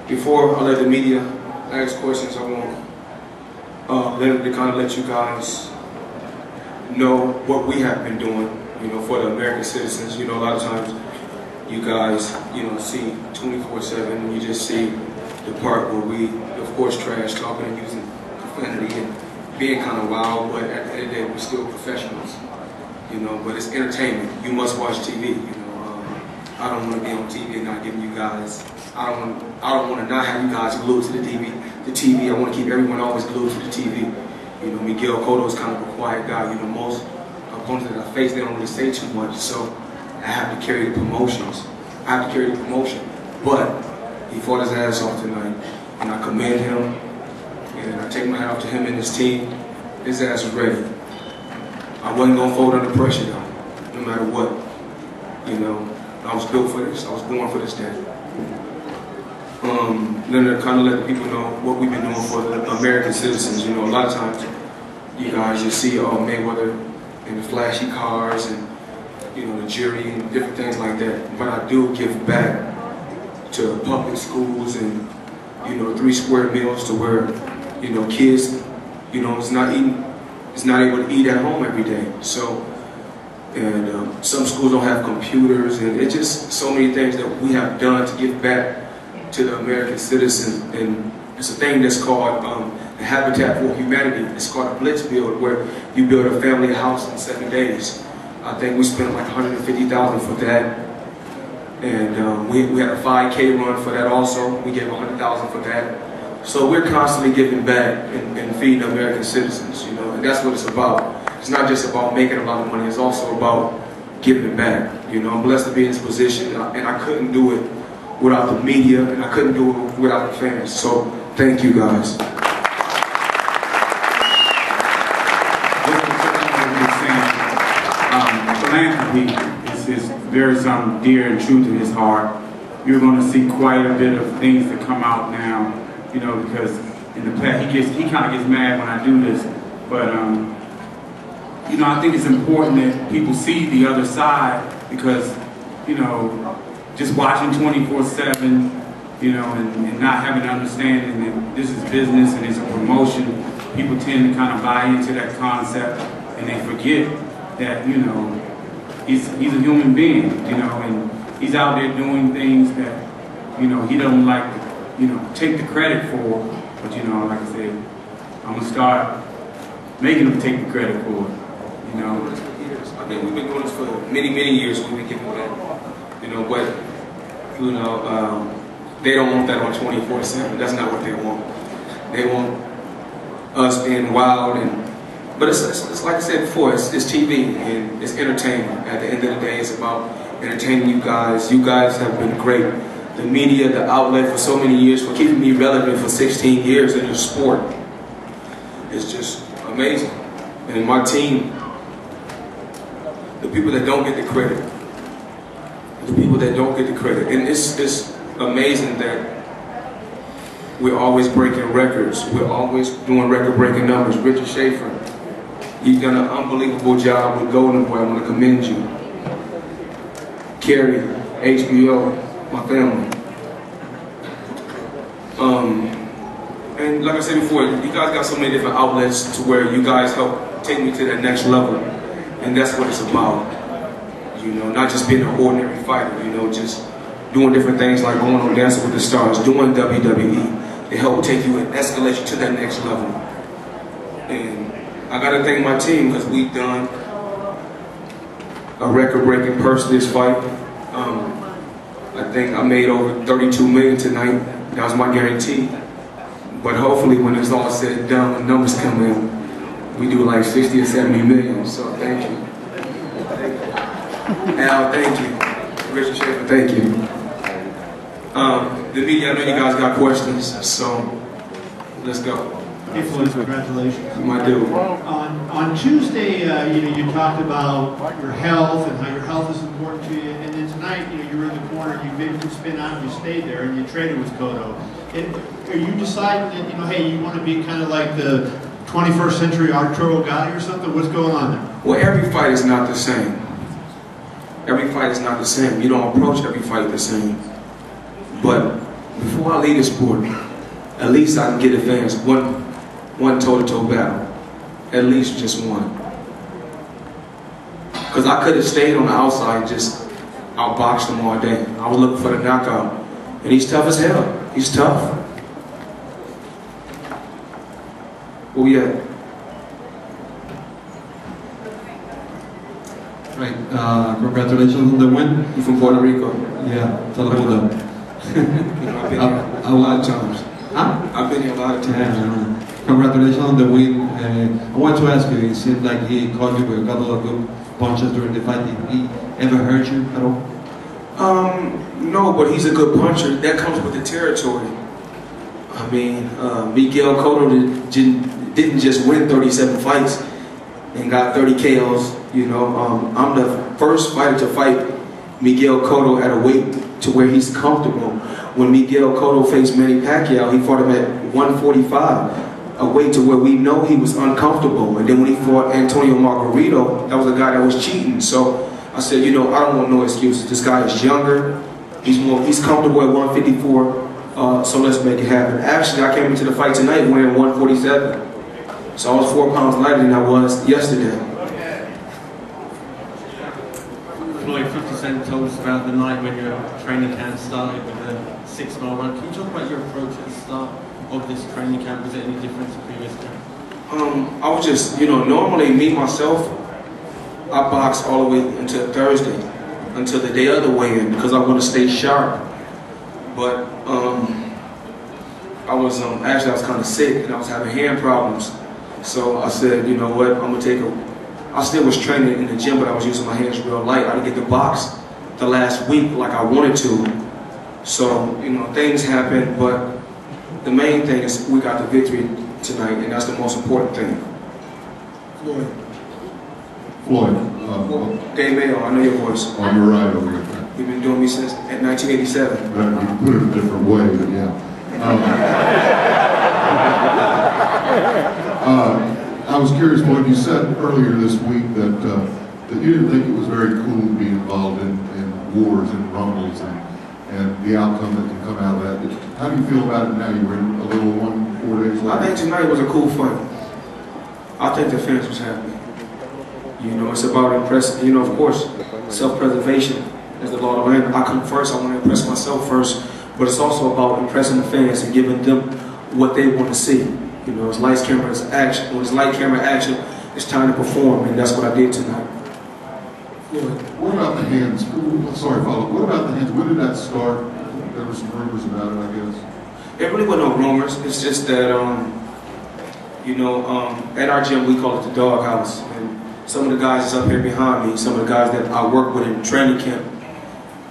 Before I let the media ask questions, I want to kind of let you guys know what we have been doing, for the American citizens. A lot of times you guys, see 24/7, and you just see the part where we, of course, trash talking and using profanity and being kind of wild, but at the end of the day, we're still professionals, but it's entertainment. You must watch TV, I don't want to be on TV and not giving you guys, I don't want to not have you guys glued to the TV. I want to keep everyone always glued to the TV. Miguel Cotto is kind of a quiet guy. Most opponents that I face, they don't really say too much, so I have to carry the promotions. But he fought his ass off tonight, and I commend him, and I take my hat off to him and his team. His ass was ready. I wasn't going to fold under pressure, though, no matter what. I was built for this. I was born for this day. Then to kind of let the people know what we've been doing for the American citizens. A lot of times you guys just see Mayweather in the flashy cars and the jury and different things like that. But I do give back to public schools and 3 square meals to where kids is not able to eat at home every day. So. And some schools don't have computers, and it's just so many things that we have done to give back to the American citizens. And it's a thing that's called the Habitat for Humanity. It's called a Blitz Build, where you build a family house in 7 days. I think we spent like $150,000 for that. And we had a 5K run for that also. We gave $100,000 for that. So we're constantly giving back and feeding American citizens, and that's what it's about. It's not just about making a lot of money, it's also about giving back. I'm blessed to be in this position, and I couldn't do it without the media, and I couldn't do it without the fans. So, thank you guys. Philanthropy is very something dear and true to his heart. You're going to see quite a bit of things that come out now, because in the past, he kind of gets mad when I do this, but I think it's important that people see the other side, because, just watching 24/7, and not having an understanding that this is business and it's a promotion, people tend to kind of buy into that concept, and they forget that, he's a human being, and he's out there doing things that, he doesn't like to, take the credit for, but, like I said, I'm going to start making him take the credit for it. I think we've been doing this for many, many years. We've been giving back, but they don't want that on 24/7. That's not what they want. They want us being wild, but it's like I said before, it's TV and it's entertainment. At the end of the day, it's about entertaining you guys. You guys have been great. The media, the outlet for so many years, for keeping me relevant for 16 years in the sport. It's just amazing. And my team, the people that don't get the credit, and it's amazing that we're always breaking records. We're always doing record-breaking numbers. Richard Schaefer, you've done an unbelievable job with Golden Boy. I want to commend you. Carrie, HBO, my family. And like I said before, you guys got so many different outlets to where you guys help take me to that next level. And that's what it's about. Not just being an ordinary fighter, just doing different things like going on Dancing with the Stars, doing WWE. They help take you and escalate you to that next level. And I gotta thank my team, because we've done a record-breaking purse this fight. I think I made over $32 million tonight. That was my guarantee. But hopefully when it's all said and done, when numbers come in, we do like 60 or 70 million. So thank you. Al, thank you. Richard Schaefer, thank you. The media, I know you guys got questions, so let's go. Hey Floyd, congratulations. My dude. On Tuesday, you talked about your health and how your health is important to you, and then tonight, you were in the corner, you made a good spin out, and you stayed there, and you traded with Cotto. Are you deciding that, hey, you want to be kind of like the 21st century Arturo Gatti or something? What's going on there? Well, every fight is not the same. Every fight is not the same. You don't approach every fight the same. But before I leave the sport, at least I can get advanced one toe-to-toe battle. At least just one. Because I could have stayed on the outside and just outboxed him all day. I was looking for the knockout. And he's tough as hell. He's tough. Where we at? Right. Congratulations on the win. You from Puerto Rico? Yeah. Telemundo. You know, I've been here a lot of times. Huh? I've been here a lot of times. Yeah. Congratulations on the win. I want to ask you, it seemed like he caught you with a couple of good punches during the fight. Did he ever hurt you at all? No, but he's a good puncher. That comes with the territory. I mean, Miguel Cotto didn't just win 37 fights and got 30 KOs. You know, I'm the first fighter to fight Miguel Cotto at a weight to where he's comfortable. When Miguel Cotto faced Manny Pacquiao, he fought him at 145, a weight to where we know he was uncomfortable. And then when he fought Antonio Margarito, that was a guy that was cheating. So I said, you know, I don't want no excuses. This guy is younger. He's comfortable at 154. So let's make it happen. Actually, I came into the fight tonight weighing 147. So I was 4 pounds lighter than I was yesterday. Floyd, 50 Cent told us about the night when your training camp started with the 6-mile run. Can you talk about your approach at the start of this training camp? Was it any different to previous camp? I was just, you know, normally me, myself, I box all the way until Thursday, until the day of the weigh-in, because I want to stay sharp. But I was kind of sick and I was having hand problems. So I said, you know what, I'm gonna take I still was training in the gym, but I was using my hands real light. I didn't get to box the last week like I wanted to. So, you know, things happen, but the main thing is we got the victory tonight, and that's the most important thing. Floyd. Dave Mayo, I know your voice. On your right over here. You've been doing me since 1987. You put it a different way, but yeah. I was curious, Floyd, you said earlier this week that you didn't think it was very cool to be involved in wars and rumbles and the outcome that can come out of that. How do you feel about it now? You were in a little 4 days later. I think tonight was a cool fight. I think the fans was happy. You know, it's about impressing, you know, of course, self-preservation is the law of the land. I come first, I want to impress myself first, but it's also about impressing the fans and giving them what they want to see. You know, it's lights, camera, it's action. When it's light, camera, action, it's time to perform, and that's what I did tonight. What about the hands? Sorry, follow. What about the hands? When did that start? There were some rumors about it, I guess. It really wasn't no rumors. It's just that, you know, at our gym we call it the doghouse. And some of the guys that's up here behind me, some of the guys that I work with in training camp,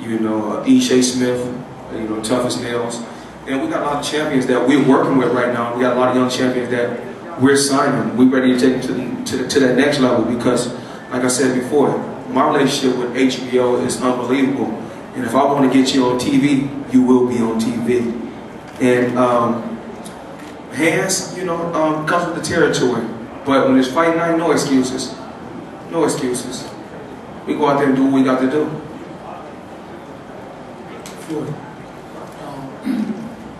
you know, E.J. Smith, you know, Tough as Nails. And we got a lot of champions that we're working with right now. We got a lot of young champions that we're signing. We're ready to take them to that next level because, like I said before, my relationship with HBO is unbelievable. And if I want to get you on TV, you will be on TV. And hands, you know, comes with the territory. But when it's fight night, no excuses. No excuses. We go out there and do what we got to do. Floyd,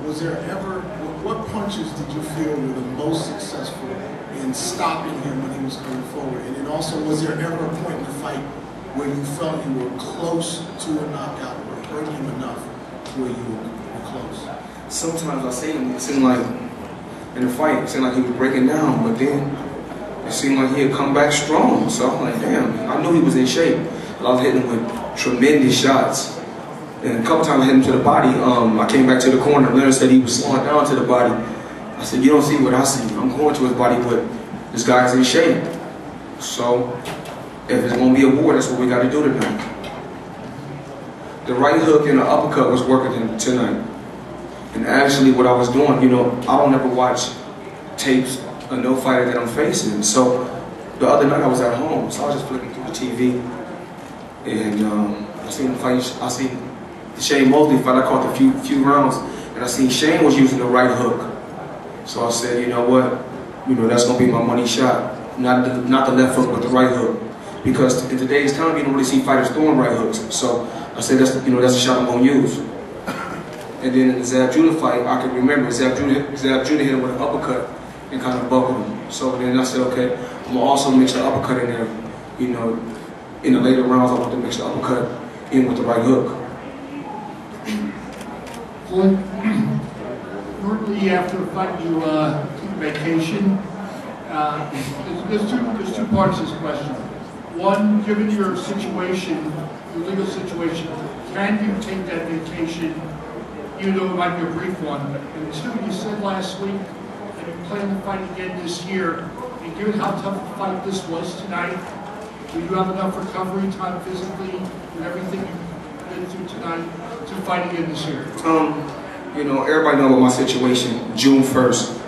was there ever, what punches did you feel were the most successful in stopping him when he was coming forward? And then also, was there ever a point in the fight where you felt you were close to a knockout or hurt him enough where you were close? Sometimes I see him, it seemed like, in the fight, it seemed like he was breaking down, but then it seemed like he had come back strong. So I'm like, damn, I knew he was in shape. But I was hitting him with tremendous shots. And a couple times I hit him to the body. I came back to the corner. Leonard said he was slowing down to the body. I said, you don't see what I see. I'm going to his body, but this guy's in shape. So if it's going to be a war, that's what we got to do tonight. The right hook and the uppercut was working tonight. And actually what I was doing, you know, I don't ever watch tapes of no fighter that I'm facing. So the other night I was at home, so I was just flipping through the TV. And I seen the fight, I seen Shane Mosley fight. I caught the few rounds, and I seen Shane was using the right hook. So I said, you know what, you know, that's gonna be my money shot. Not the left hook, but the right hook. Because in today's time, you don't really see fighters throwing right hooks. So I said, that's, you know, that's the shot I'm gonna use. And then in the Zab Judah fight, I can remember Zab Judah hit him with an uppercut and kind of buckled him. So then I said, okay, I'm gonna also mix the uppercut in there. You know, in the later rounds, I want to mix the uppercut in with the right hook. Floyd, normally after a fight you take vacation. There's two parts to this question. One, given your situation, your legal situation, can you take that vacation, even though it might be a brief one? And two, you said last week that you plan to fight again this year. And given how tough a fight this was tonight, do you have enough recovery time physically and everything you've been through tonight to fight again this year? You know, everybody knows about my situation. June 1st.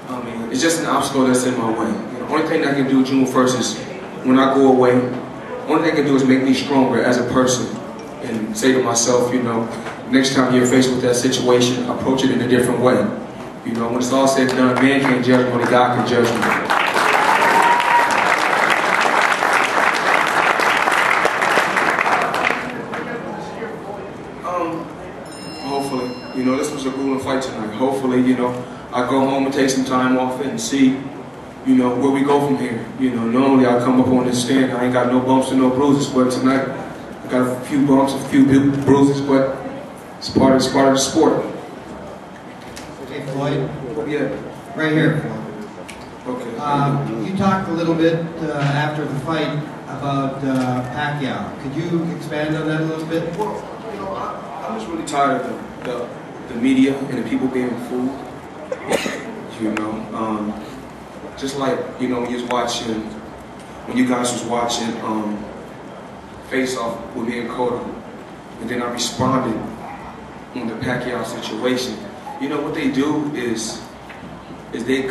I mean, it's just an obstacle that's in my way. You know, the only thing I can do June 1st is when I go away. The only thing I can do is make me stronger as a person and say to myself, you know, next time you're faced with that situation, approach it in a different way. You know, when it's all said and done, man can't judge me, only God can judge me. Hopefully, you know, this was a grueling fight tonight. Hopefully, you know, I go home and take some time off and see, you know, where we go from here. You know, normally I come up on this stand, I ain't got no bumps and no bruises, but tonight I got a few bumps, a few bruises, but it's part of the sport. Okay, Floyd. Yeah. Right here, Floyd. Okay. You talked a little bit after the fight about Pacquiao. Could you expand on that a little bit? Well, you know, I'm just really tired of the media and the people being fooled. You know, just like, you know, when you guys was watching Face Off with me and Cotto, and then I responded on the Pacquiao situation. You know what they do is they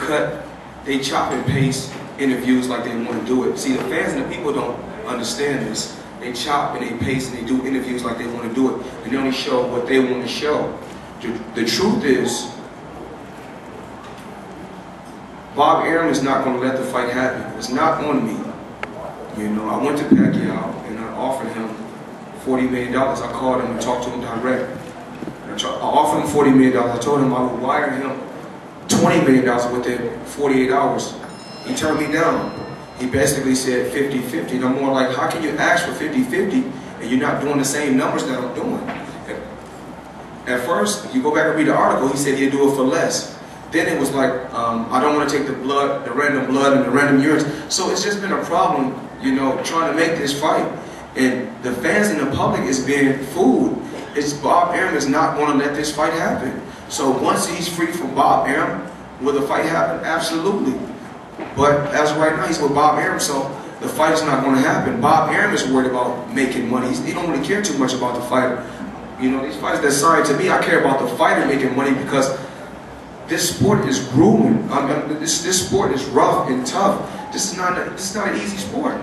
chop and paste interviews like they want to do it. See, the fans and the people don't understand this. They chop and they paste and they do interviews like they want to do it, and they only show what they want to show. The truth is, Bob Arum is not going to let the fight happen. It's not on me. You know, I went to Pacquiao and I offered him $40 million. I called him and talked to him direct. I offered him $40 million. I told him I would wire him $20 million within 48 hours. He turned me down. He basically said 50-50. And I'm more like, how can you ask for 50-50 and you're not doing the same numbers that I'm doing? At first, if you go back and read the article, he said he'd do it for less. Then it was like, I don't want to take the random blood and the random urines. So it's just been a problem, you know, trying to make this fight. And the fans and the public is being fooled. It's Bob Arum is not going to let this fight happen. So once he's free from Bob Arum, will the fight happen? Absolutely. But as of right now, he's with Bob Arum, so the fight is not going to happen. Bob Arum is worried about making money. He don't really care too much about the fighter. You know, these fighters that signed to me, I care about the fighter making money because this sport is grueling. This sport is rough and tough. This is not an easy sport.